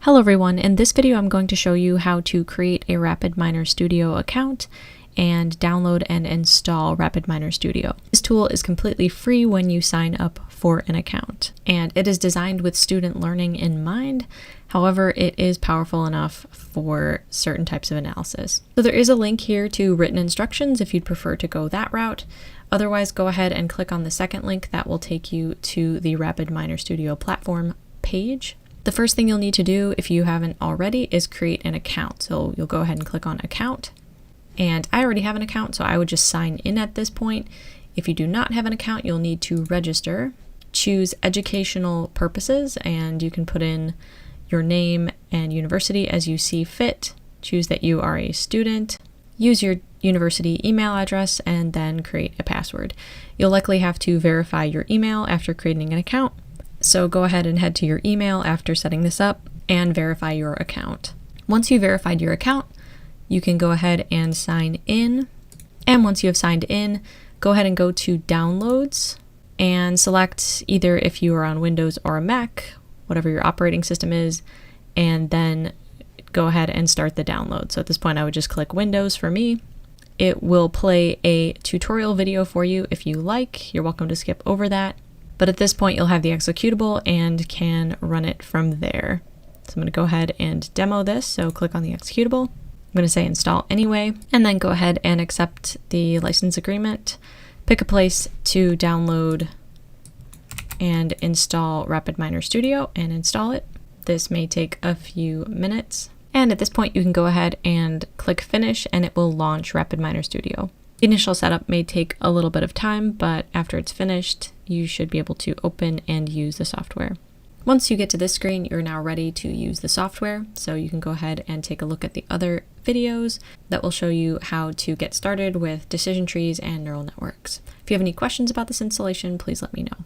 Hello everyone, in this video I'm going to show you how to create a RapidMiner Studio account and download and install RapidMiner Studio. This tool is completely free when you sign up for an account, and it is designed with student learning in mind. However, it is powerful enough for certain types of analysis. So there is a link here to written instructions if you'd prefer to go that route. Otherwise, go ahead and click on the second link that will take you to the RapidMiner Studio platform page. The first thing you'll need to do, if you haven't already, is create an account. So you'll go ahead and click on account. And I already have an account, so I would just sign in at this point. If you do not have an account, you'll need to register. Choose educational purposes, and you can put in your name and university as you see fit. Choose that you are a student. Use your university email address, and then create a password. You'll likely have to verify your email after creating an account. So go ahead and head to your email after setting this up and verify your account. Once you've verified your account, you can go ahead and sign in. And once you have signed in, go ahead and go to Downloads and select either if you are on Windows or a Mac, whatever your operating system is, and then go ahead and start the download. So at this point, I would just click Windows for me. It will play a tutorial video for you if you like. You're welcome to skip over that. But at this point, you'll have the executable and can run it from there. So I'm going to go ahead and demo this. So click on the executable. I'm going to say install anyway, and then go ahead and accept the license agreement. Pick a place to download and install RapidMiner Studio and install it. This may take a few minutes. And at this point, you can go ahead and click finish and it will launch RapidMiner Studio. The initial setup may take a little bit of time, but after it's finished, you should be able to open and use the software. Once you get to this screen, you're now ready to use the software. So you can go ahead and take a look at the other videos that will show you how to get started with decision trees and neural networks. If you have any questions about this installation, please let me know.